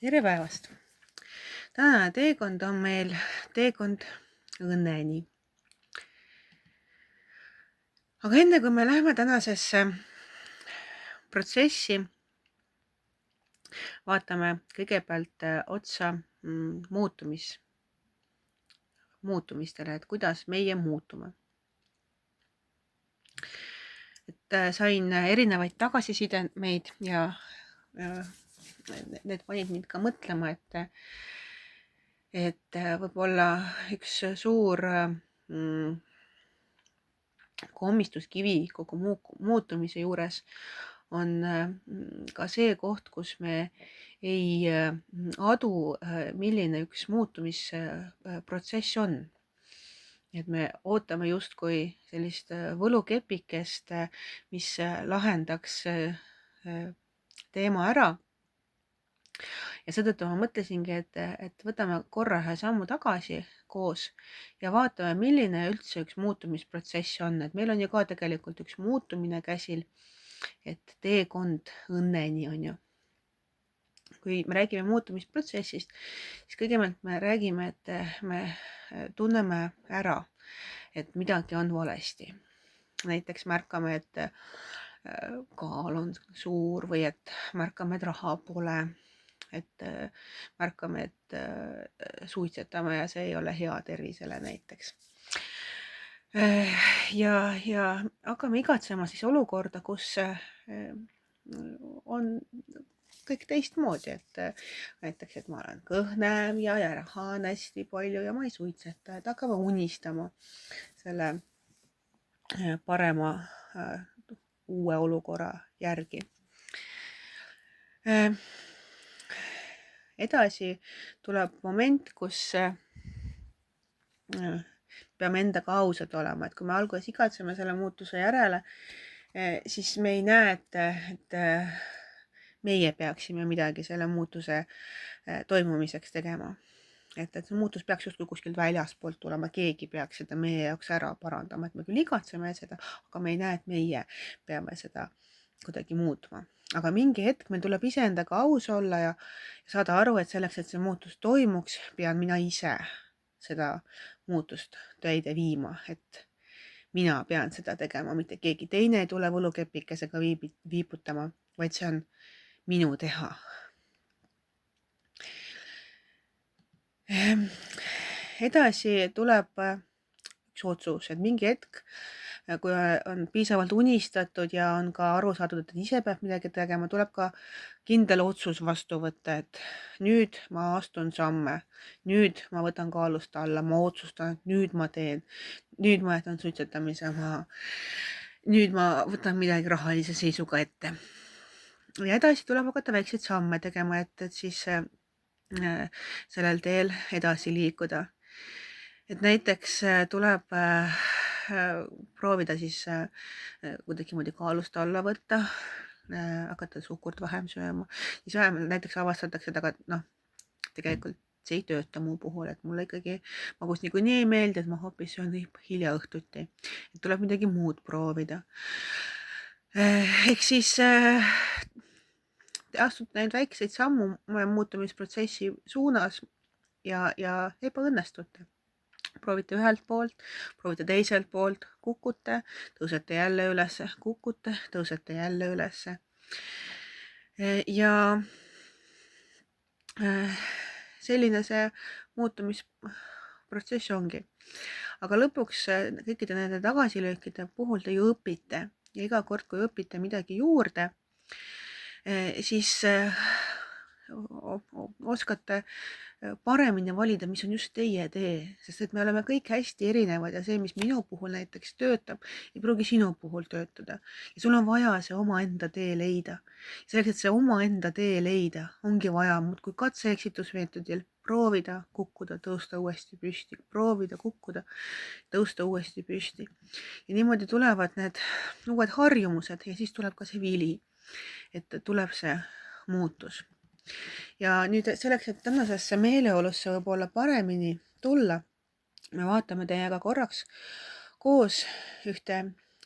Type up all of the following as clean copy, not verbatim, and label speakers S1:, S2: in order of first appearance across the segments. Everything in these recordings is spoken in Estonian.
S1: Tere päevast! Tänane teekond on meil teekond õnneni. Aga enne kui me läheme tänasesse protsessi, vaatame kõigepealt otsa muutumistele, et kuidas meie muutume. Et sain erinevaid tagasisidemeid ja need panid mind ka mõtlema, et võib-olla üks suur komistuskivi kogu muutumise juures on ka see koht, kus me ei adu, milline üks muutumisprotsess on. Et me ootame justkui sellist võlukepikest, mis lahendaks teema ära. Ja seetõttu ma mõtlesingi, et võtame korra ühe sammu tagasi koos ja vaatame, milline üldse üks muutumisprotsess on. Et meil on ju ka tegelikult üks muutumine käsil, et teekond õnneni on ju. Kui me räägime muutumisprotsessist, siis kõigepealt me räägime, et me tunneme ära, et midagi on valesti. Näiteks märkame, et kaal on suur või et märkame, et raha pole, et märkame, et suitsetame ja see ei ole hea tervisele näiteks. Ja hakkame igatsema siis olukorda, kus on kõik teistmoodi, et näiteks, et ma olen kõhnem ja raha on hästi palju ja ma ei suitseta, et hakkame unistama selle parema uue olukorra järgi. Edasi tuleb moment, kus peame endaga ausad olema, et kui me alguses igatseme selle muutuse järele, siis me ei näe, et meie peaksime midagi selle muutuse toimumiseks tegema. Et see muutus peaks justkui kuskilt väljaspoolt tulema, keegi peaks seda meie jaoks ära parandama, et me küll igatseme seda, aga me ei näe, et meie peame seda kuidagi muutma. Aga mingi hetk meil tuleb iseendaga aus olla ja saada aru, et selleks, et see muutus toimuks, pean mina ise seda muutust täide viima, et mina pean seda tegema, mitte keegi teine ei tule võlukepikesega viiputama, vaid see on minu teha. Edasi tuleb üks otsus, et mingi hetk, kui on piisavalt unistatud ja on ka aru saadud, et ise peab midagi tegema, tuleb ka kindel otsus vastu võtta, et nüüd ma astun samme, nüüd ma võtan kaalust alla, ma otsustan, et nüüd ma teen, nüüd ma jätan suitsetamise maha, nüüd ma võtan midagi rahalise seisuga ette. Ja edasi tuleb hakata väikseid samme tegema, et siis sellel teel edasi liikuda. Et näiteks tuleb proovida siis kuidagi moodi kaalust alla võtta, hakata suhkurt vähem sööma. Siis vähem näiteks avastatakse, aga tegelikult see ei tööta muu puhul, et mulle ikkagi magus niikuinii ei meeldi, et ma hoopis söön hilja õhtuti. Et tuleb midagi muud proovida. Ehk siis astud neid väikseid sammu muutumisprotsessi suunas ja ebaõnnestute. Proovite ühelt poolt, proovite teiselt poolt, kukute, tõusete jälle ülesse, kukute, tõusete jälle ülesse. Ja selline see muutumisprotsess ongi. Aga lõpuks kõikide nende tagasilöökide puhul te ju õpite ja iga kord, kui õpite midagi juurde, siis oskate paremini valida, mis on just teie tee, sest et me oleme kõik hästi erinevad ja see, mis minu puhul näiteks töötab, ei pruugi sinu puhul töötada. Ja sul on vaja see omaenda tee leida. Selleks, et see omaenda tee leida, ongi vaja muudkui katse-eksitusmeetodil proovida, kukkuda, tõusta uuesti püsti, proovida, kukkuda, tõusta uuesti püsti. Ja niimoodi tulevad need uued harjumused ja siis tuleb ka see vili, et tuleb see muutus. Ja nüüd selleks, et tänasesse meeleolusse võib-olla paremini tulla, me vaatame teiega korraks koos ühte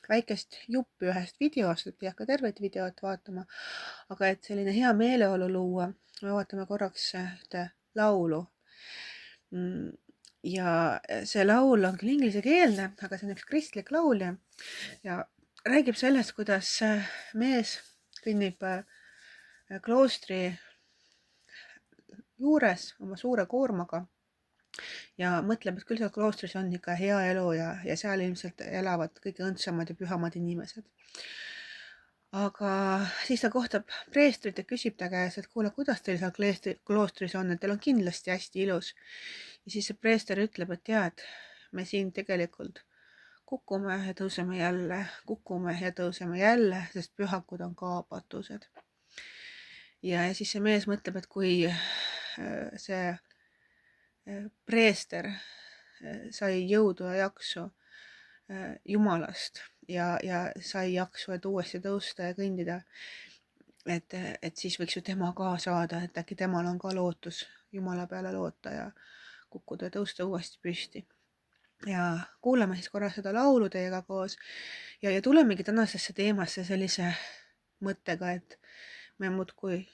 S1: väikest juppi ühest videost, et ei hakka tervet videot vaatama, aga et selline hea meeleolu luua, me vaatame korraks ühte laulu. Ja see laul on küll inglisekeelne, aga see on üks kristlik laul ja räägib sellest, kuidas mees kõnnib kloostri juures oma suure koormaga ja mõtleb, et küll seal kloostris on ikka hea elu ja seal ilmselt elavad kõige õndsamad ja pühamad inimesed. Aga siis ta kohtab preestrit ja küsib ta käes, et kuule, kuidas teil seal kloostris on, et teil on kindlasti hästi ilus. Ja siis see preester ütleb, et jaa, et me siin tegelikult kukume ja tõuseme jälle, sest pühakud on kaapatused. Ja siis see mees mõtleb, et kui see preester sai jõudu ja jaksu Jumalast ja sai jaksu, et uuesti tõusta ja kõndida, et siis võiks ju tema ka saada, et äkki temal on ka lootus Jumala peale loota ja kukkuda ja tõusta uuesti püsti. Ja kuulame siis korra seda laulu teiega koos ja tulemegi tänasesse teemasse sellise mõttega, et me muudkui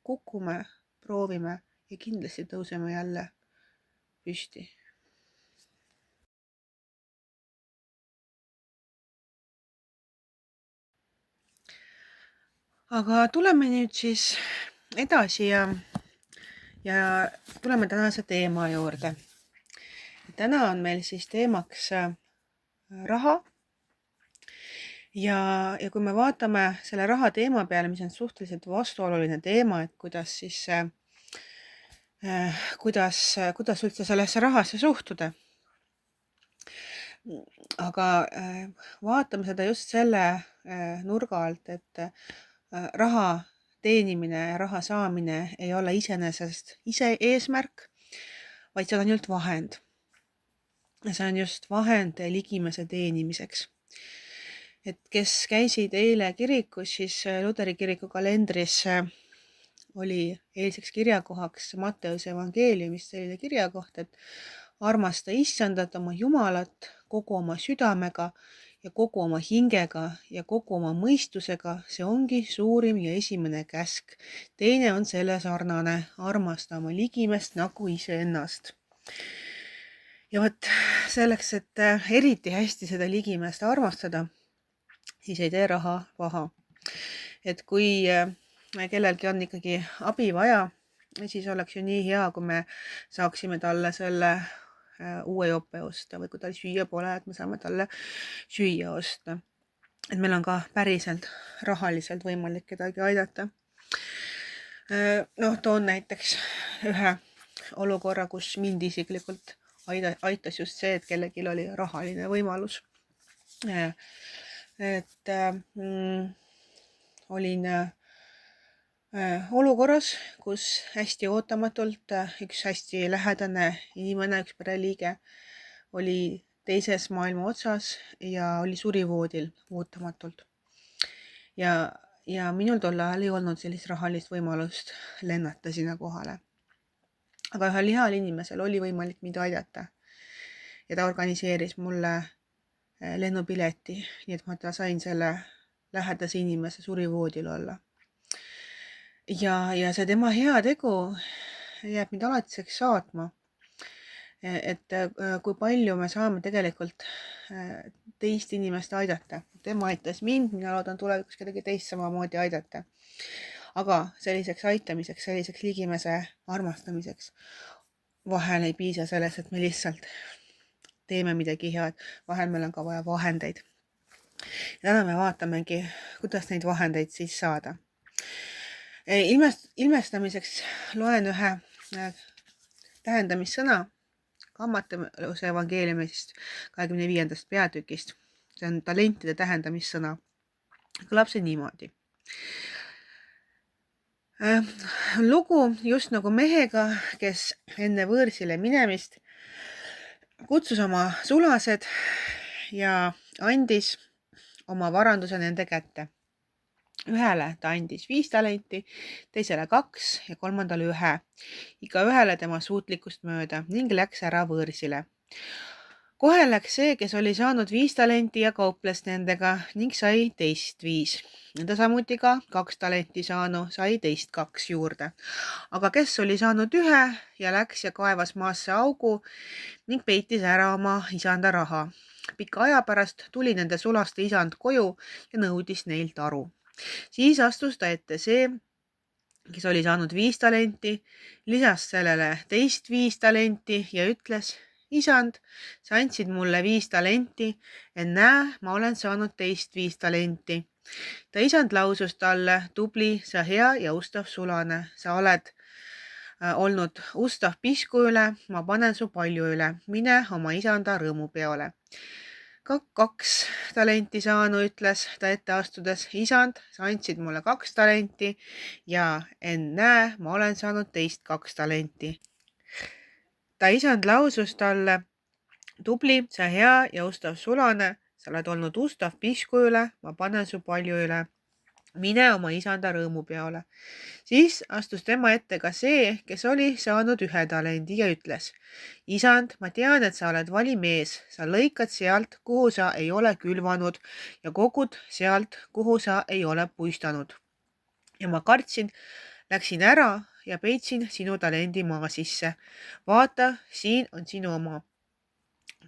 S1: kukume, proovime ja kindlasti tõuseme jälle püsti. Aga tuleme nüüd siis edasi ja tuleme tänase teema juurde. Täna on meil siis teemaks raha. Ja kui me vaatame selle raha teema peale, mis on suhteliselt vastuoluline teema, et kuidas siis kuidas üldse sellesse rahasse suhtuda. Aga vaatame seda just selle nurga alt, et raha teenimine ja raha saamine ei ole iseenesest ise eesmärk, vaid see on ainult vahend. See on just vahend ligimese teenimiseks. Et kes käisid eile kirikus, siis Luteri kiriku kalendris oli eilseks kirjakohaks Matteuse evangeeliumist selline kirjakoht, et armasta Issandat oma Jumalat kogu oma südamega ja kogu oma hingega ja kogu oma mõistusega. See ongi suurim ja esimene käsk. Teine on selle sarnane, armasta oma ligimest nagu iseennast. Ja võt selleks, et eriti hästi seda ligimest armastada, siis ei tee raha paha. Et kui kellelgi on ikkagi abi vaja, siis oleks ju nii hea, kui me saaksime talle selle uue jope osta või kui tal süüa pole, et me saame talle süüa osta. Et meil on ka päriselt rahaliselt võimalik kedagi aidata. Toon näiteks ühe olukorra, kus mind isiklikult aitas just see, et kellelgi oli rahaline võimalus. Et olin olukorras, kus hästi ootamatult üks hästi lähedane inimene, üks pereliige oli teises maailma otsas ja oli surivoodil ootamatult. Ja minul tol ajal ei olnud sellist rahalist võimalust lennata sinna kohale. Aga ühel heal inimesel oli võimalik mind aidata ja ta organiseeris mulle lennupileti, nii et ma sain selle lähedase inimese surivoodil olla. Ja see tema hea tegu jääb mind alatiseks saatma, et kui palju me saame tegelikult teist inimest aidata. Tema aitas mind, mina loodan tulevikus kedagi teist samamoodi aidata. Aga selliseks aitamiseks, selliseks ligimese armastamiseks vahel ei piisa selles, et me lihtsalt teeme midagi head. Vahel meil on ka vaja vahendeid. Ja täna me vaatamegi, kuidas neid vahendeid siis saada. Ilmestamiseks loen ühe tähendamissõna Matteuse evangeeliumist 25. peatükist. See on talentide tähendamissõna. Kõlab see niimoodi. Lugu just nagu mehega, kes enne võõrsile minemist kutsus oma sulased ja andis oma varanduse nende kätte. Ühele ta andis 5 talenti, teisele 2 ja kolmandale 1. Iga ühele tema suutlikust mööda ning läks ära võõrsile. Kohe läks see, kes oli saanud 5 talenti ja kauples nendega ning sai teist 5. Nõnda samuti ka 2 talenti saanu sai teist 2 juurde. Aga kes oli saanud 1 ja läks ja kaevas maasse augu ning peitis ära oma isanda raha. Pika aja pärast tuli nende sulaste isand koju ja nõudis neilt aru. Siis astus ta ette see, kes oli saanud 5 talenti, lisas sellele teist 5 talenti ja ütles: isand, sa andsid mulle 5 talenti, näe, ma olen saanud teist 5 talenti. Ta isand lausus talle: tubli, sa hea ja ustav sulane, sa oled olnud ustav pisku üle, ma panen su palju üle, mine oma isanda rõõmupeole. 2 talenti saanu ütles ta ette astudes: isand, sa andsid mulle 2 talenti ja näe, ma olen saanud teist 2 talenti. Ta isand lausus talle: tubli, sa hea ja ustav sulane, sa oled olnud ustav pisku üle, ma panen su palju üle, mine oma isanda rõõmupeole. Siis astus tema ette ka see, kes oli saanud 1 talendi ja ütles: isand, ma tean, et sa oled vali mees, sa lõikad sealt, kuhu sa ei ole külvanud ja kogud sealt, kuhu sa ei ole puistanud. Ja ma kartsin, läksin ära ja peitsin sinu talendi maa sisse. Vaata, siin on sinu oma.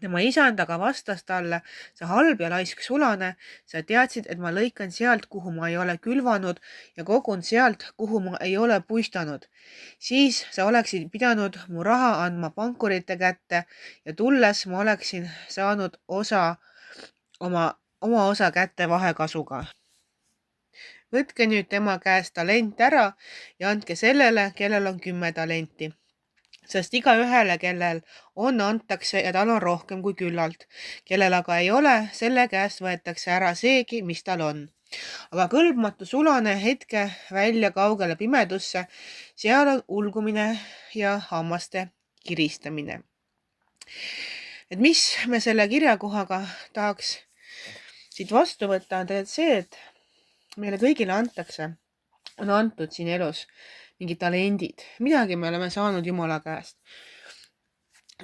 S1: Tema isand aga vastas talle: sa halb ja laisk sulane, sa teadsid, et ma lõikan sealt, kuhu ma ei ole külvanud ja kogun sealt, kuhu ma ei ole puistanud. Siis sa oleksid pidanud mu raha andma pankurite kätte ja tulles ma oleksin saanud oma osa kätte vahekasuga. Võtke nüüd tema käest talent ära ja andke sellele, kellel on 10 talenti. Sest igaühele, kellel on, antakse ja tal on rohkem kui küllalt. Kellel aga ei ole, selle käest võetakse ära seegi, mis tal on. Aga kõlbmatu sulane hetke välja kaugele pimedusse, seal on ulgumine ja hammaste kiristamine. Et mis me selle kirjakohaga tahaks siit vastu võtta, on tegelikult see, et meile kõigile on antud siin elus mingid talendid. Midagi me oleme saanud Jumala käest.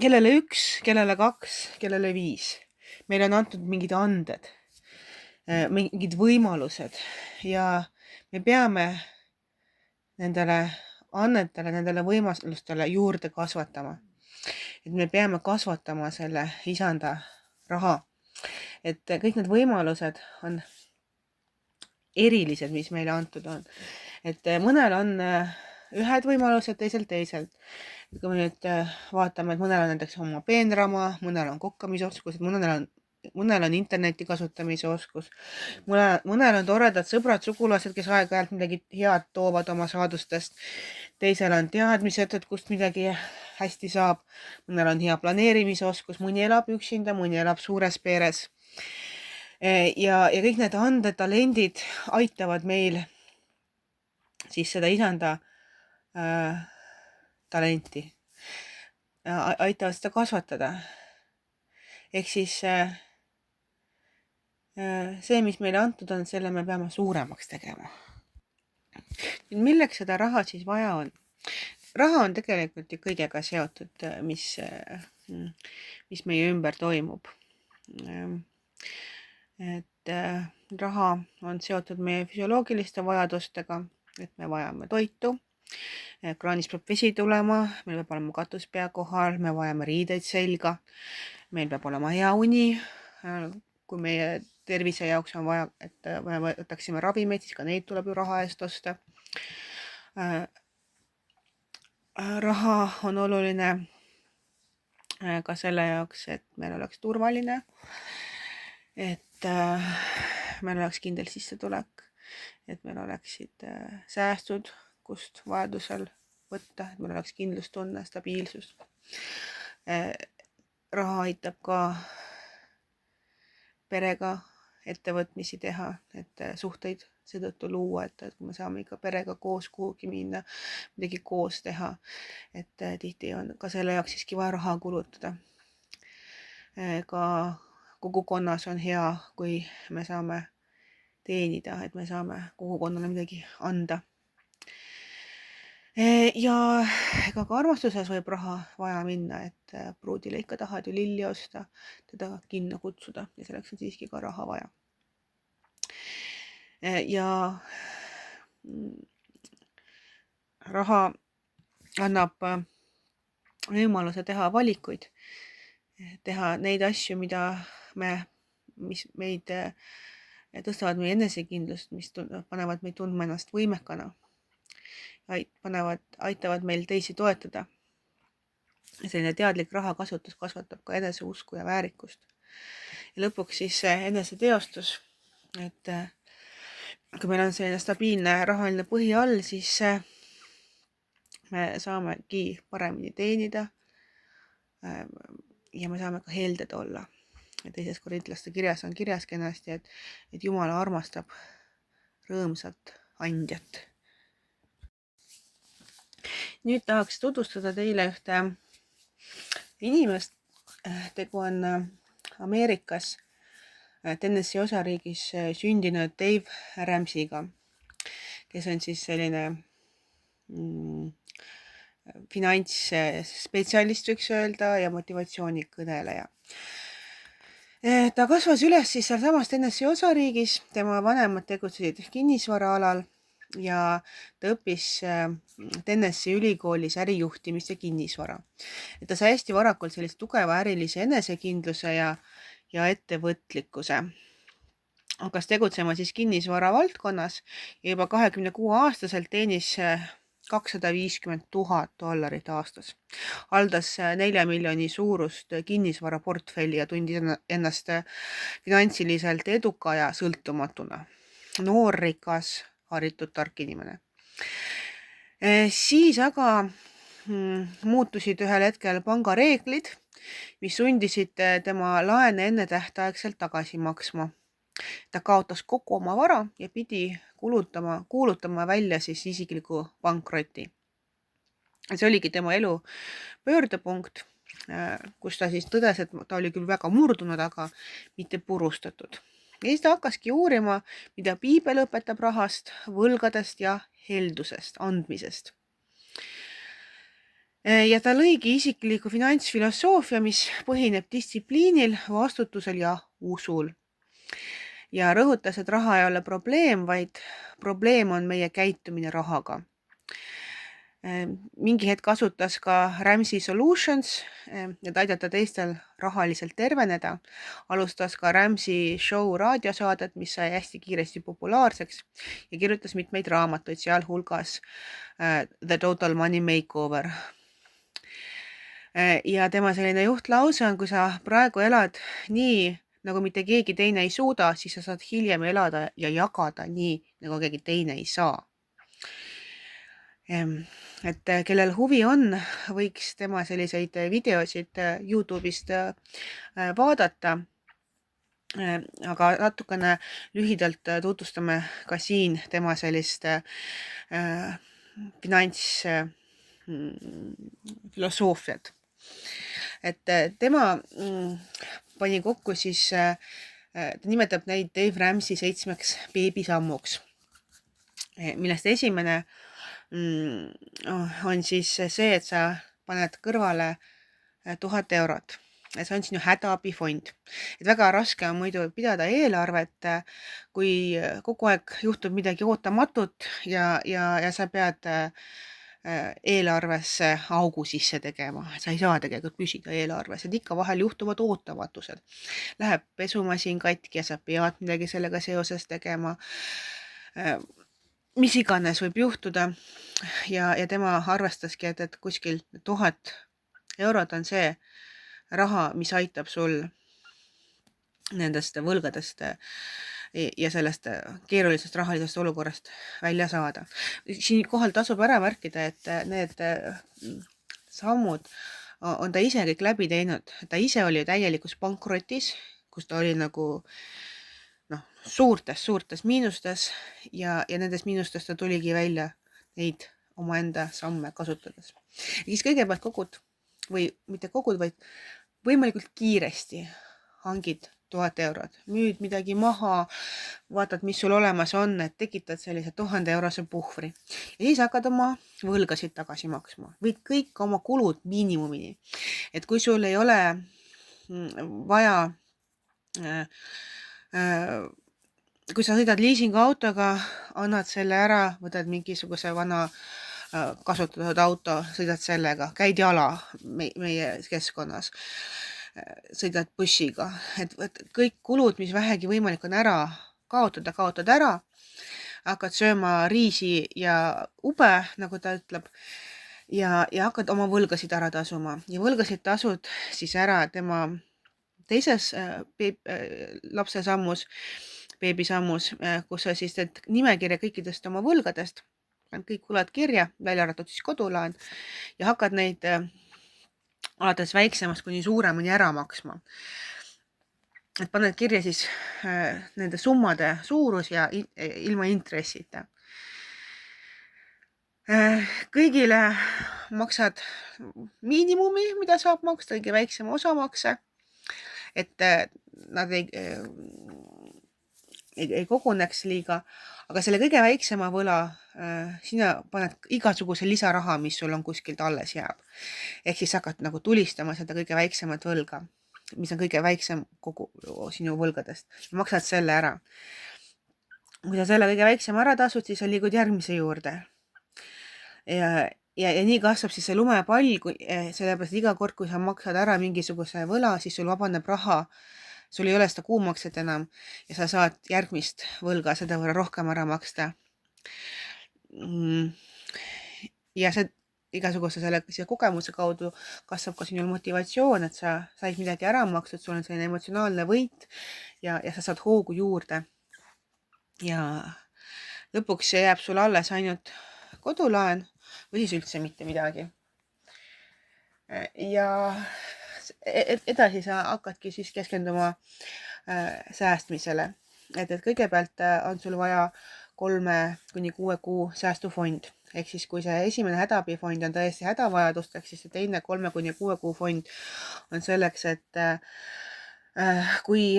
S1: Kellele 1, kellele 2, kellele 5. Meile on antud mingid anded, mingid võimalused ja me peame nendele annetele, nendele võimalustele juurde kasvatama. Et me peame kasvatama selle isanda raha. Et kõik need võimalused on erilised, mis meile antud on. Et mõnel on ühed võimalused, teisel. Kui me nüüd vaatame, et mõnel on näiteks oma peenrama, mõnel on kokkamisoskus, mõnel on interneti kasutamise oskus, mõnel on toredad sõbrad, sugulased, kes aeg-ajalt midagi head toovad oma saadustest, teisel on teadmised, et kust midagi hästi saab, mõnel on hea planeerimisoskus, mõni elab üksinda, mõni elab suures peres. Ja kõik need anded, talendid aitavad meil siis seda isanda talenti, aitavad seda kasvatada. Ehk siis see, mis meile antud on, selle me peame suuremaks tegema. Milleks seda raha siis vaja on? Raha on tegelikult ju kõigega seotud, mis meie ümber toimub. Et raha on seotud meie füsioloogiliste vajadustega, et me vajame toitu, kraanis peab vesi tulema, meil peab olema katus pea kohal, me vajame riideid selga, meil peab olema hea uni, kui meie tervise jaoks on vaja, et me võtaksime ravimeid, siis ka neid tuleb ju raha eest osta. Raha on oluline ka selle jaoks, et meil oleks turvaline, et meil oleks kindel sissetulek, et meil oleksid säästud, kust vajadusel võtta, et meil oleks kindlustunne, stabiilsus. Raha aitab ka perega ettevõtmisi teha, et suhteid seetõttu luua, et kui me saame ikka perega koos kuhugi minna, midagi koos teha, et tihti on ka selle jaoks siiski vaja raha kulutada. Ka kogukonnas on hea, kui me saame teenida, et me saame kogukonnale midagi anda. Ja ega ka armastuses võib raha vaja minna, et pruudile ikka tahad ju lilli osta, teda kinno kutsuda ja selleks on siiski ka raha vaja. Ja raha annab võimaluse teha valikuid, teha neid asju, mis meid tõstavad meie enesekindlust, mis panevad meid tundma ennast võimekana, aitavad meil teisi toetada. Selline teadlik rahakasutus kasvatab ka eneseusku ja väärikust. Ja lõpuks siis eneseteostus, et kui meil on selline stabiilne rahaline põhi all, siis me saamegi paremini teenida ja me saame ka helded olla. Teises korintlaste kirjas on kirjas kenasti, et Jumal armastab rõõmsat andjat. Nüüd tahaks tutvustada teile ühte inimest. Tegu on Ameerikas Tennessee osariigis sündinud Dave Ramsey'ga, kes on siis selline finantsspetsialist, võiks öelda, ja motivatsioonikõneleja. Ta kasvas üles siis sealsamas Tennessee osariigis, tema vanemad tegutsesid kinnisvaraalal ja ta õppis Tennessee ülikoolis ärijuhtimist ja kinnisvara. Et ta sai hästi varakult sellist tugeva ärilise enesekindluse ja ettevõtlikkuse. Hakkas tegutsema siis kinnisvara valdkonnas ja juba 26-aastaselt teenis $250,000 aastas. Haldas 4 miljoni suurust kinnisvaraportfelli ja tundis ennast finantsiliselt eduka ja sõltumatuna. Noor, rikas, haritud, tark inimene. Siis aga muutusid ühel hetkel pangareeglid, mis sundisid tema laene ennetähtaegselt tagasi maksma. Ta kaotas kogu oma vara ja pidi kuulutama välja siis isikliku pankroti. See oligi tema elu pöördepunkt, kus ta siis tõdes, et ta oli küll väga murdunud, aga mitte purustatud. Ja siis ta hakkaski uurima, mida piibel õpetab rahast, võlgadest ja heldusest, andmisest. Ja ta lõigi isikliku finantsfilosoofia, mis põhineb distsipliinil, vastutusel ja usul. Ja rõhutas, et raha ei ole probleem, vaid probleem on meie käitumine rahaga. Mingi hetk kasutas ka Ramsey Solutions, et aidata teistel rahaliselt terveneda. Alustas ka Ramsey Show raadiosaadet, mis sai hästi kiiresti populaarseks ja kirjutas mitmeid raamatuid, sealhulgas The Total Money Makeover. Ja tema selline juhtlause on, kui sa praegu elad nii, nagu mitte keegi teine ei suuda, siis sa saad hiljem elada ja jagada nii, nagu keegi teine ei saa. Et kellel huvi on, võiks tema selliseid videosid YouTube'ist vaadata. Aga natukene lühidalt tutvustame ka siin tema sellist finantsfilosoofiat. Et tema pani kokku siis, ta nimetab neid Dave Ramsey 7 beebisammuks, millest esimene on siis see, et sa paned kõrvale 1000 eurot. See on sinu hädaabifond. Et väga raske on muidu pidada eelarvet, kui kogu aeg juhtub midagi ootamatut ja sa pead eelarvesse augu sisse tegema. Sa ei saa tegelikult püsida eelarves, et ikka vahel juhtuvad ootamatused. Läheb pesumasin katki ja sa pead midagi sellega seoses tegema. Mis iganes võib juhtuda ja tema arvastaski, et kuskil 1000 eurot on see raha, mis aitab sul nendest võlgadest ja sellest keerulisest rahalisest olukorrast välja saada. Siin kohal tasub ära märkida, et need sammud on ta ise kõik läbi teinud. Ta ise oli täielikus pankrotis, kus ta oli nagu suurtes miinustes ja nendes miinustes ta tuligi välja neid omaenda samme kasutades. Ja siis kõigepealt kogud või mitte kogud, vaid võimalikult kiiresti hangid 1000 eurot, müüd midagi maha, vaatad, mis sul olemas on, et tekitad sellise 1000 eurose puhvri ja siis hakkad oma võlgasid tagasi maksma, võid kõik oma kulud miinimumini. Et kui sul ei ole vaja kui sa sõidad liisingautoga, annad selle ära, võtad mingisuguse vana kasutatud auto, sõidad sellega, käid jala meie keskkonnas, sõidad bussiga, et kõik kulud, mis vähegi võimalik on ära kaotada, kaotad ära, hakkad sööma riisi ja ube, nagu ta ütleb, ja hakkad oma võlgasid ära tasuma ja võlgasid tasud siis ära tema teises lapse sammus, beebisammus, kus sa siis teed nimekirja kõikidest oma võlgadest, kõik kulad kirja, välja arvatud siis kodulaen ja hakkad neid alates väiksemast kuni suuremani ära maksma. Et paned kirja siis nende summade suurus ja ilma intressita. Kõigile maksad miinimumi, mida saab maksta, kõige väiksema osamakse, et nad ei koguneks liiga, aga selle kõige väiksema võla sina paned igasuguse lisaraha, mis sul on kuskilt alles jääb. Ehk siis hakkad nagu tulistama seda kõige väiksemat võlga, mis on kõige väiksem kogu sinu võlgadest. Maksad selle ära. Kui sa selle kõige väiksema ära tasud, siis sa liigud järgmise juurde. Ja nii kasvab siis see lumepall, sellepärast iga kord, kui sa maksad ära mingisuguse võla, siis sul vabaneb raha. Sul ei ole seda kuumakset enam ja sa saad järgmist võlga seda võrra rohkem ära maksta. Ja see igasuguse selle kogemuse kaudu kasvab ka sinul motivatsioon, et sa said midagi ära makstud, sul on selline emotsionaalne võit ja sa saad hoogu juurde. Ja lõpuks jääb sul alles ainult kodulaen või siis üldse mitte midagi. Ja edasi sa hakkadki siis keskenduma säästmisele. Et kõigepealt on sul vaja 3 kuni 6 kuu säästufond. Ehk siis kui see esimene hädaabifond on tõesti hädavajadust, ehk siis see teine 3 kuni 6 kuu fond on selleks, et kui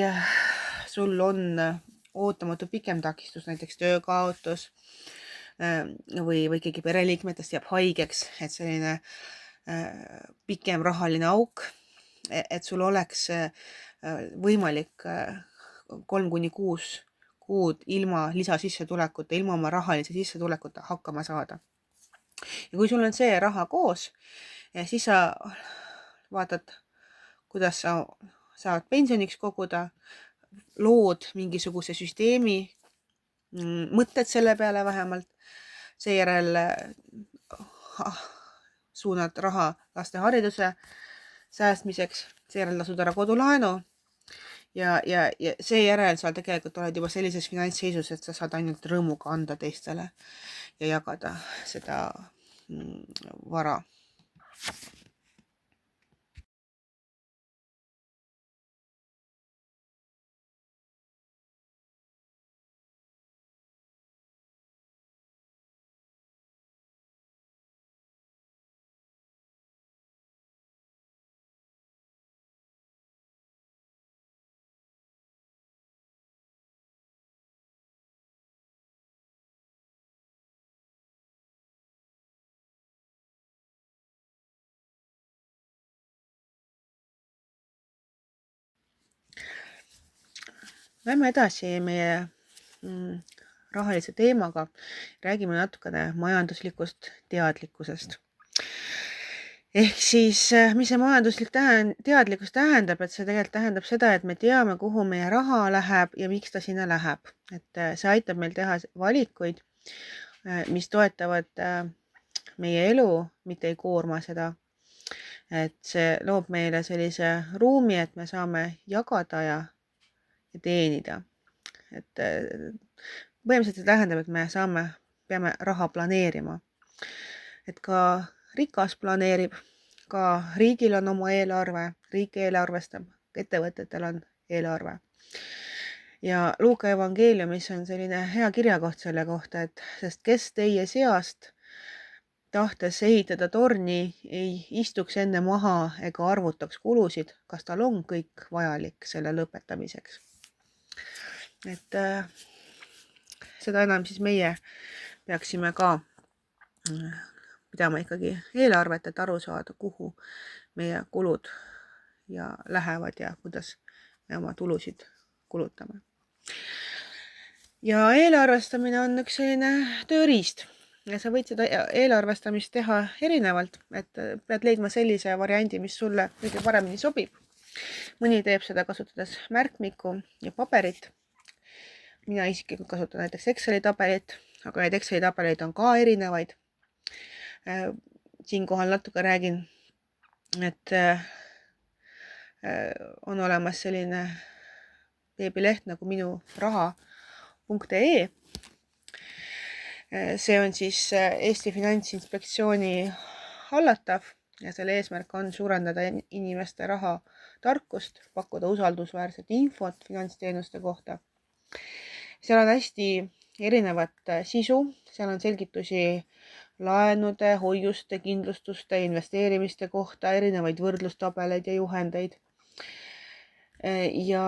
S1: sul on ootamatu pikem takistus, näiteks töökaotus või keegi pereliikmetest jääb haigeks, et selline pikem rahaline auk, et sul oleks võimalik 3 kuni 6 kuud ilma lisasissetulekuta, ilma oma rahalise sissetulekuta hakkama saada. Ja kui sul on see raha koos, siis sa vaatad, kuidas sa saad pensioniks koguda, lood mingisuguse süsteemi, mõtted selle peale vähemalt, seejärel suunad raha laste hariduse säästmiseks, seejärel tasud ära kodulaenu ja seejärel sa tegelikult oled juba sellises finantsseisus, et sa saad ainult rõõmuga anda teistele ja jagada seda vara. Lähme edasi meie rahalise teemaga, räägime natukene majanduslikust teadlikkusest. Ehk siis, mis see majanduslik teadlikkus tähendab, et see tegelikult tähendab seda, et me teame, kuhu meie raha läheb ja miks ta sinna läheb. Et see aitab meil teha valikuid, mis toetavad meie elu, mitte ei koorma seda. Et see loob meile sellise ruumi, et me saame jagada ja teenida. Et põhimõtteliselt see tähendab, et me peame raha planeerima. Et ka rikas planeerib, ka riigil on oma eelarve, riik eelarvestab, ettevõtetel on eelarve. Ja Luuka evangeeliumis on selline hea kirjakoht selle kohta, et sest kes teie seast tahtes ehitada torni, ei istuks enne maha ega arvutaks kulusid, kas tal on kõik vajalik selle lõpetamiseks. Et seda enam siis meie peaksime ka pidama ikkagi eelarvet, et aru saada, kuhu meie kulud ja lähevad ja kuidas me oma tulusid kulutame. Ja eelarvestamine on üks selline tööriist ja sa võid seda eelarvestamist teha erinevalt, et pead leidma sellise variandi, mis sulle kõige paremini sobib. Mõni teeb seda kasutades märkmikku ja paberit. Mina isiklikult kasutan näiteks Exceli tabelit, aga neid Exceli tabeleid on ka erinevaid. Siinkohal natuke räägin, et on olemas selline veebileht nagu minuraha.ee. See on siis Eesti Finantsinspektsiooni hallatav ja selle eesmärk on suurendada inimeste raha tarkust, pakkuda usaldusväärset infot finantsteenuste kohta. Seal on hästi erinevat sisu, seal on selgitusi laenude, hoiuste, kindlustuste, investeerimiste kohta, erinevaid võrdlustabeleid ja juhendeid ja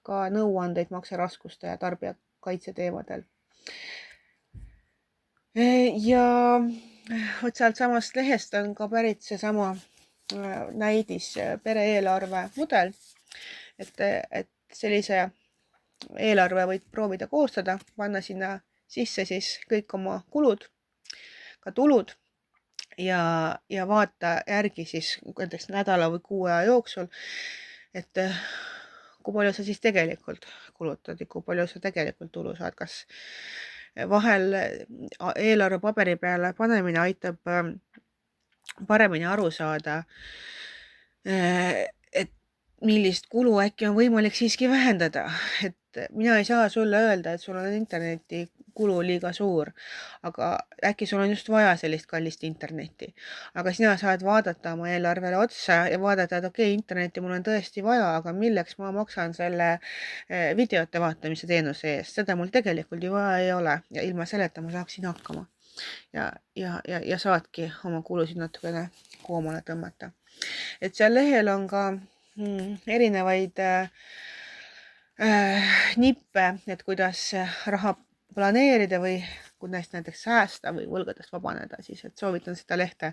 S1: ka nõuandeid makseraskuste ja tarbijakaitse teemadel. Ja vot sealt samast lehest on ka pärit seesama näidis pere-eelarve mudel, et sellise eelarve võid proovida koostada, panna sinna sisse siis kõik oma kulud, ka tulud ja vaata järgi siis näiteks nädala või kuu aja jooksul, et kui palju sa siis tegelikult kulutad ja kui palju sa tegelikult tulu saad, kas vahel eelarve paberi peale panemine aitab paremini aru saada, et millist kulu äkki on võimalik siiski vähendada, et mina ei saa sulle öelda, et sul on interneti kulu liiga suur, aga äkki sul on just vaja sellist kallist internetti. Aga sina saad vaadata oma eelarvele otsa ja vaadata, et okei, internetti mul on tõesti vaja, aga milleks ma maksan selle videote vaatamise teenuse eest, seda mul tegelikult ju vaja ei ole ja ilma selleta ma saaksin hakkama. Ja saadki oma kulusid natukene koomale tõmmata. Et seal lehel on ka erinevaid nippe, et kuidas raha planeerida või kuidas näiteks säästa või võlgadest vabaneda, siis et soovitan seda lehte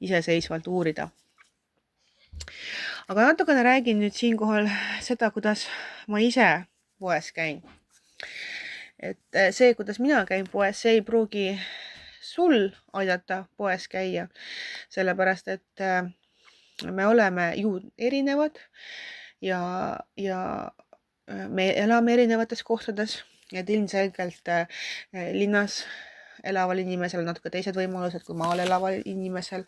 S1: iseseisvalt uurida. Aga natukene räägin nüüd siinkohal seda, kuidas ma ise poes käin. Et see, kuidas mina käin poes, see ei pruugi sul aidata poes käia, sellepärast et me oleme ju erinevad ja me elame erinevates kohtades, et ilmselgelt linnas elaval inimesel on natuke teised võimalused kui maal elaval inimesel,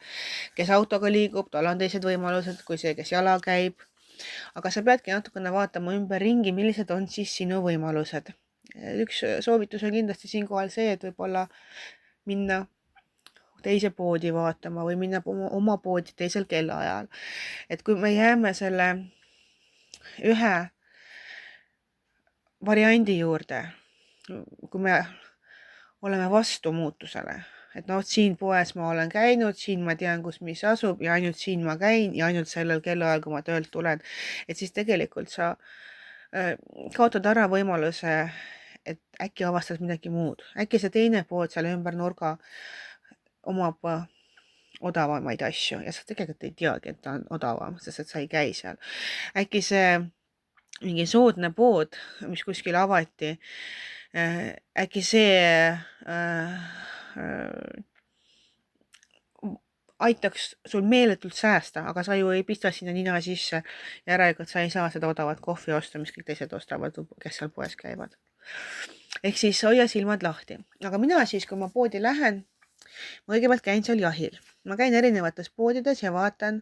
S1: kes autoga liigub, tal on teised võimalused kui see, kes jala käib. Aga sa peadki natukene vaatama ümberringi, millised on siis sinu võimalused. Üks soovitus on kindlasti siinkohal see, et võib-olla minna teise poodi vaatama või minna oma poodi teisel kellaajal. Et kui me jääme selle ühe variandi juurde, kui me oleme vastu muutusele, et siin poes ma olen käinud, siin ma tean, kus mis asub ja ainult siin ma käin ja ainult sellel kellaajal, kui ma töölt tulen, et siis tegelikult sa kaotad ära võimaluse, et äkki avastad midagi muud. Äkki see teine pood seal ümber nurga omab odavamaid asju ja sa tegelikult ei teagi, et ta on odavam, sest et sa ei käi seal. Äkki see mingi soodne pood, mis kuskil avati, äkki see aitaks sul meeletult säästa, aga sa ju ei pista sinna nina sisse ja järelikult sa ei saa seda odavat kohvi osta, mis kõik teised ostavad, kes seal poes käivad. Ehk siis hoia silmad lahti. Aga mina siis, kui ma poodi lähen, ma kõigepealt käin seal jahil. Ma käin erinevates poodides ja vaatan,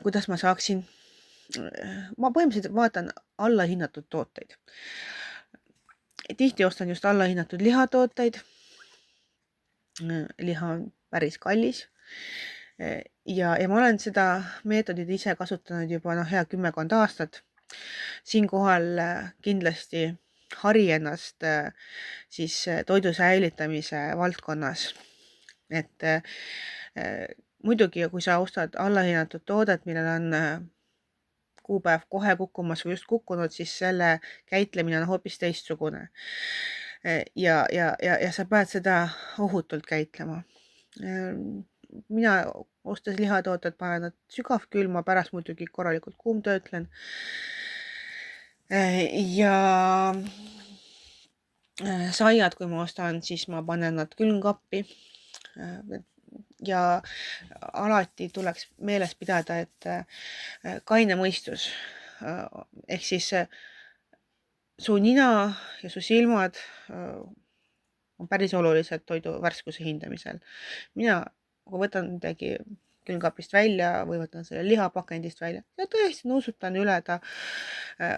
S1: kuidas ma saaksin, ma põhimõtteliselt vaatan allahinnatud tooteid. Tihti ostan just allahinnatud lihatooteid. Liha on päris kallis. Ja ma olen seda meetodit ise kasutanud juba hea 10 aastat. Siinkohal kindlasti hari ennast siis toidu säilitamise valdkonnas. Et muidugi, kui sa ostad allahinnatud toodet, millel on kuupäev kohe kukkumas või just kukkunud, siis selle käitlemine on hoopis teistsugune. Ja sa pead seda ohutult käitlema. Mina ostes lihatooted, panen nad sügavkülma, pärast muidugi korralikult kuumtöötlen. Ja saiad, kui ma ostan, siis ma panen nad külmkappi. Ja alati tuleks meeles pidada, et kaine mõistus ehk siis su nina ja su silmad on päris olulised toidu värskuse hindamisel. Mina, kui võtan midagi külmkapist välja või võtan selle lihapakendist välja ja tõesti nuusutan üle ta,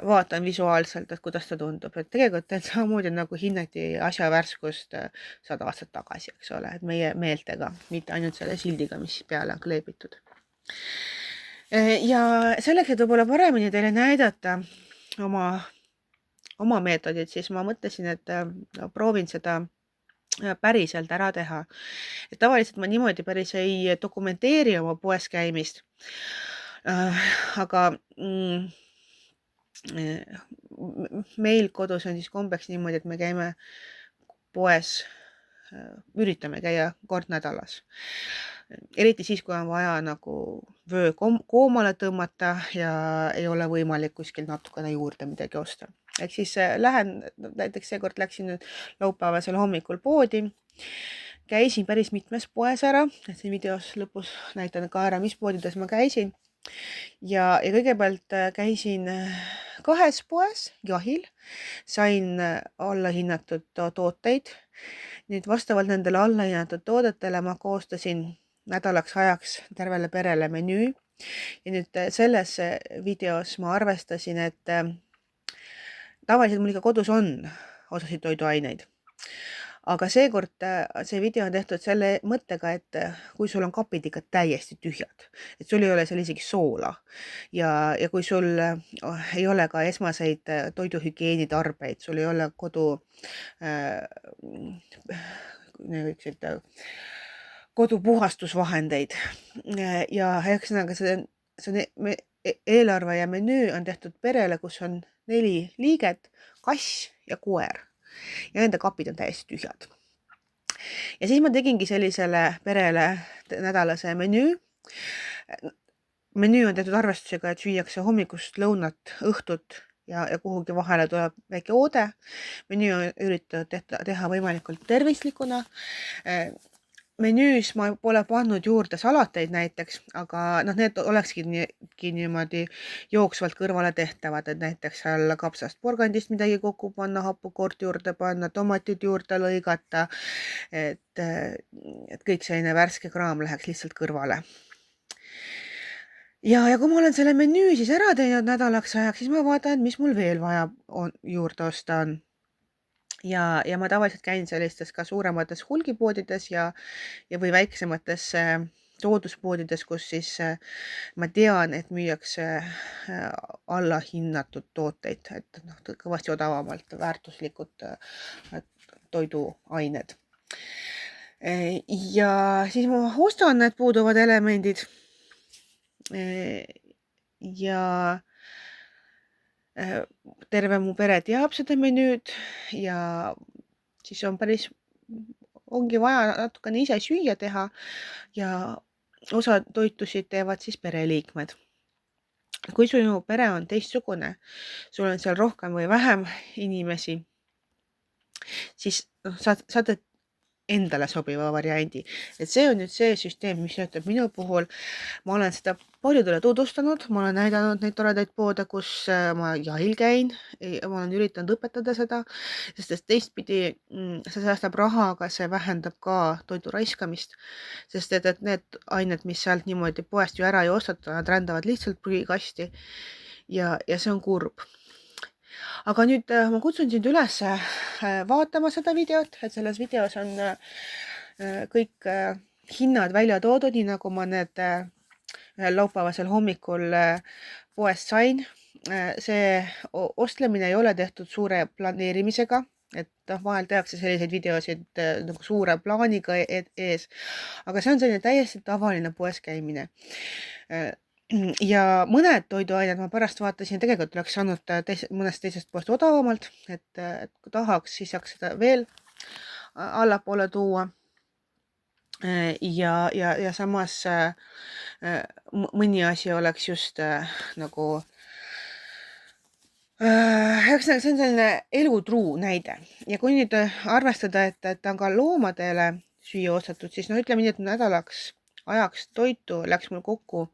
S1: vaatan visuaalselt, et kuidas ta tundub. Et tegelikult samamoodi nagu hinnati asja värskust 100 aastat tagasi, eks ole, et meie meeltega, mitte ainult selle sildiga, mis peale on kleebitud. Ja selleks, et võib-olla paremini teile näidata oma meetodid, siis ma mõtlesin, et proovin seda päriselt ära teha. Et tavaliselt ma niimoodi päris ei dokumenteeri oma poes käimist. Aga meil kodus on siis kombeks niimoodi, et me käime poes, üritame käia kord nädalas. Eriti siis, kui on vaja nagu vöö koomale tõmmata ja ei ole võimalik kuskil natukene juurde midagi osta. Ehk siis lähen, näiteks seekord läksin laupäevasel hommikul poodi, käisin päris mitmes poes ära, et siin videos lõpus näitan ka ära, mis poodides ma käisin. Ja kõigepealt käisin 2 poes jahil, sain allahinnatud tooteid. Nüüd vastavalt nendele allahinnatud toodetele ma koostasin nädalaks ajaks tervele perele menüü. Ja nüüd selles videos ma arvestasin, et tavaliselt mul ikka kodus on osasid toiduaineid. Aga seekord see video on tehtud selle mõttega, et kui sul on kapid ikka täiesti tühjad, et sul ei ole seal isegi soola ja kui sul ei ole ka esmaseid toiduhügieenitarbeid, sul ei ole kodupuhastusvahendeid ja ühesõnaga see eelarve ja menüü on tehtud perele, kus on 4 liiget, kass ja koer. Ja nende kapid on täiesti tühjad. Ja siis ma tegingi sellisele perele nädalase menüü. Menüü on tehtud arvestusega, et süüakse hommikust lõunat, õhtut ja kuhugi vahele tuleb väike oode. Menüü on üritatud teha võimalikult tervislikuna. Menüüs ma pole pannud juurde salateid näiteks, aga need olekski niimoodi jooksvalt kõrvale tehtavad, et näiteks seal kapsast porgandist midagi kokku panna, hapukord juurde panna, tomatid juurde lõigata, et kõik selline värske kraam läheks lihtsalt kõrvale. Ja kui ma olen selle menüü siis ära teinud nädalaks ajaks, siis ma vaatan, mis mul veel vaja juurde osta on. Ja ma tavaliselt käin sellistes ka suuremates hulgipoodides või väiksemates tooduspoodides, kus siis ma tean, et müüakse allahinnatud tooteid, et kõvasti odavamalt väärtuslikud toiduained. Ja siis ma ostan need puuduvad elemendid ja terve mu pere teab seda menüüd ja siis ongi vaja natukene ise süüa teha ja osa toitusid teevad siis pereliikmed. Kui sinu pere on teistsugune, sul on seal rohkem või vähem inimesi, siis saad endale sobiva variandi. Et see on nüüd see süsteem, mis töötab minu puhul. Ma olen seda paljudele tutvustanud, ma olen näidanud neid toredaid poode, kus ma jahil käin. Ma olen üritanud õpetada seda, sest teistpidi see säästab raha, aga see vähendab ka toidu raiskamist. Sest et need ained, mis sealt niimoodi poest ju ära ei ostata, nad rändavad lihtsalt prügikasti ja see on kurb. Aga nüüd ma kutsun sind üles vaatama seda videot, et selles videos on kõik hinnad välja toodud, nii nagu ma need laupäevasel hommikul poest sain. see ostlemine ei ole tehtud suure planeerimisega, et vahel tehakse selliseid videosid nagu suure plaaniga ees, aga see on selline täiesti tavaline poes käimine. Ja mõned toiduained ma pärast vaatasin, tegelikult oleks saanud mõnest teisest poest odavamalt, et kui tahaks, siis saaks seda veel allapoole tuua. Ja samas mõni asi oleks just nagu see on selline elutruu näide. Ja kui nüüd arvestada, et on ka loomadele süüa ostetud, siis ütleme nii, et nädalaks ajaks toitu läks mul kokku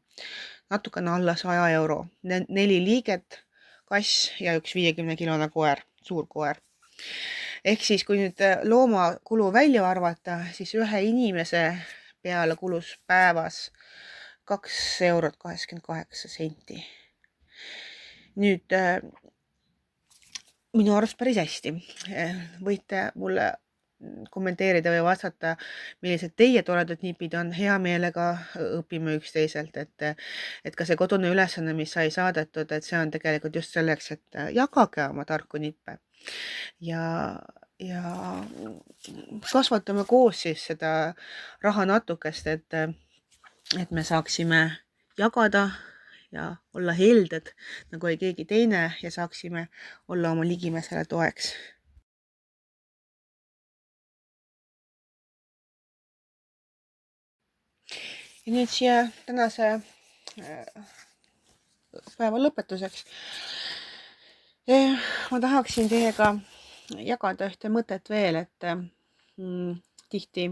S1: natukene alla 100 euro. 4 liiget, kass ja üks 50-kilone koer, suur koer. Ehk siis, kui nüüd looma kulu välja arvata, siis ühe inimese peale kulus päevas 2 eurot 88 senti. Nüüd minu arust päris hästi. Võite mulle kommenteerida või vastata, millised teie toredad nipid on. Hea meelega õpime üksteiselt, et ka see kodune ülesanne, mis sai saadetud, et see on tegelikult just selleks, et jagage oma tarku nippe ja kasvatame koos siis seda raha natukest, et me saaksime jagada ja olla helded nagu ei keegi teine ja saaksime olla oma ligimesele toeks. Ja nüüd siia tänase päeva lõpetuseks ma tahaksin teiega jagada ühte mõtet veel, et tihti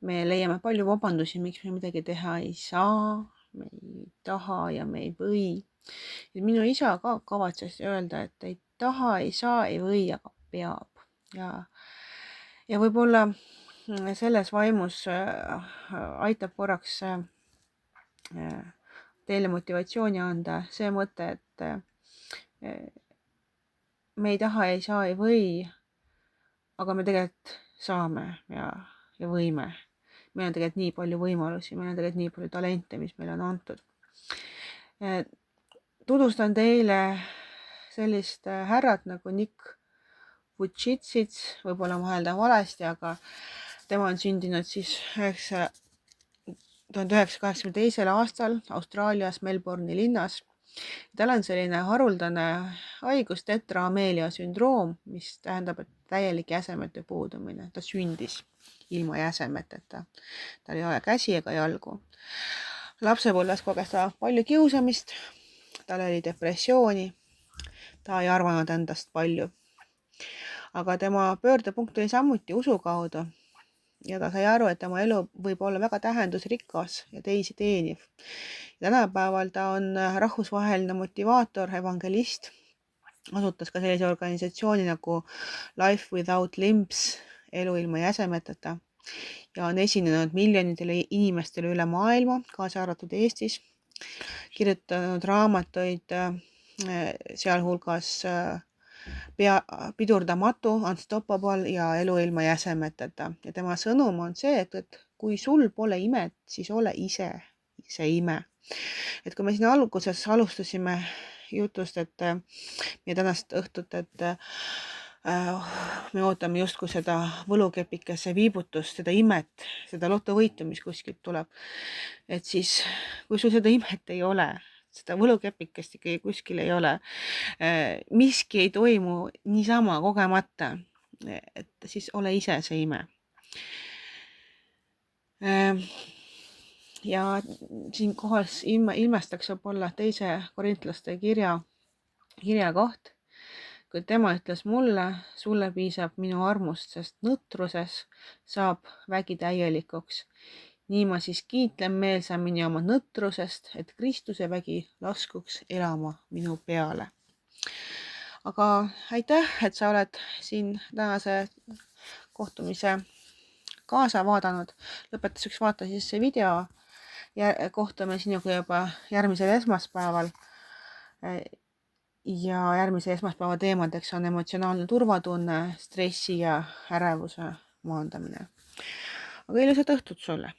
S1: me leiame palju vabandusi, miks me midagi teha ei saa, me ei taha ja me ei või. Ja minu isa ka kavatses öelda, et ei taha, ei saa, ei või, aga peab. Ja võib-olla selles vaimus aitab korraks teile motivatsiooni anda see mõte, et me ei taha, ei saa, ei või, aga me tegelikult saame ja võime. Meil on tegelikult nii palju võimalusi, meil on tegelikult nii palju talente, mis meile on antud. Tutvustan teile sellist härrat nagu Nick Vujicic, võib-olla ma hääldan valesti, aga tema on sündinud siis 1982. aastal Austraalias Melbourne'i linnas. Tal on selline haruldane haigus tetraameelia sündroom, mis tähendab, et täielik jäsemete puudumine. Ta sündis ilma jäsemeteta. Tal ei ole käsi ega jalgu. Lapsepõlves koges ta palju kiusamist, tal oli depressiooni, ta ei arvanud endast palju. Aga tema pöördepunkt oli samuti usu kaudu ja ta sai aru, et tema elu võib olla väga tähendusrikas ja teisi teeniv. Tänapäeval ta on rahvusvaheline motivaator, evangelist, asutas ka sellise organisatsiooni nagu Life Without Limbs, elu ilma jäsemeteta ja on esinenud miljonitele inimestele üle maailma, kaasa arvatud Eestis, kirjutanud raamatuid, sealhulgas pidurdamatu, Unstoppable ja elu ilma jäsemeteta. Ja tema sõnum on see, et kui sul pole imet, siis ole ise see ime. Et kui me siin alguses alustasime jutust, et meie tänast õhtut, et me ootame justkui seda võlukepikese viibutust, seda imet, seda lotovõitu, mis kuskilt tuleb. Et siis, kui sul seda imet ei ole, seda võlukepikest ikkagi kuskil ei ole, miski ei toimu niisama kogemata, et siis ole ise see ime. Ja siin kohas ilmestaks võib-olla 2 korintlaste kirja koht, kui tema ütles mulle, sulle piisab minu armust, sest nõtruses saab vägi täielikuks. Nii ma siis kiitlen meelsamini oma nõtrusest, et Kristuse vägi laskuks elama minu peale. Aga aitäh, et sa oled siin tänase kohtumise kaasa vaadanud. Lõpetuseks vaata siis see video. Kohtume sinuga juba järgmisel esmaspäeval. Ja järgmise esmaspäeva teemadeks on emotsionaalne turvatunne, stressi ja ärevuse maandamine. Aga ilusat õhtut sulle!